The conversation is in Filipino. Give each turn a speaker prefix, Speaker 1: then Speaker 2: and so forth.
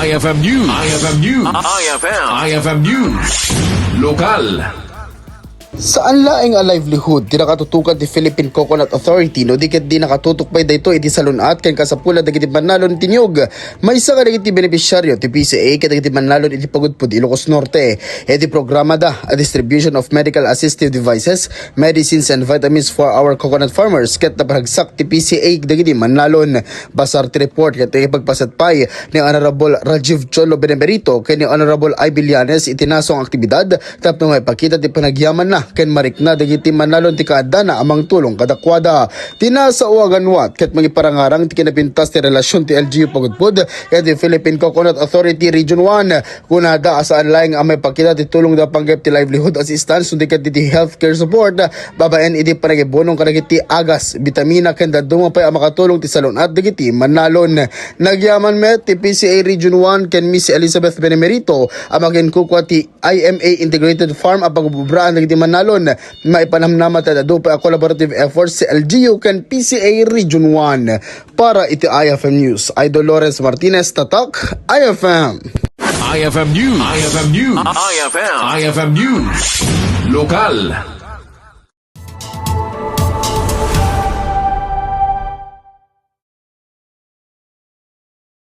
Speaker 1: IFM News. IFM News. IFM News. Lokal.
Speaker 2: Saan laing a livelihood di nakatutukan ti Philippine Coconut Authority no dikit di nakatutukbay dayto iti salunat ken kasapula dagiti banalon tinyog. May isa ka dagiti beneficiaryo ti PCA ket dagiti banalon iti Pagudpud Ilocos Norte. Iti programa da a distribution of medical assistive devices, medicines and vitamins for our coconut farmers ket naparagsak ti PCA dagiti banalon. Basar ti report ket ipagpasatpay ni Honorable Rajiv Cholo Benemerito ken ni Honorable Ay Villanes itinasong aktibidad tapno may pakita ti panagyaman na ken marikna dagiti manalon ti kaadana amang tulong kadakwada. Tinasa uaganwat ket magiparangarang ti kinapintas ti relasyon ti LGU Pagudpud ket ti Philippine Coconut Authority Region 1 kunada asaan laing amay pakita ti tulong da panggep ti livelihood assistance sundi ket ti healthcare support babaen iti panagibonong kadagiti agas bitamina ken daduma pay a makatulong ti salon at dagiti manalon. Nagyaman met ti PCA Region 1 ken Miss Elizabeth Benemerito amagin kukwa ti IMA Integrated Farm a pagbubraan dagiti manalon maipanamnamat at adopa a collaborative efforts sa LGU ken PCA Region 1. Para iti IFM News, Idol Lawrence Martinez, Tatak, IFM.
Speaker 1: IFM News. IFM News. IFM News. Lokal.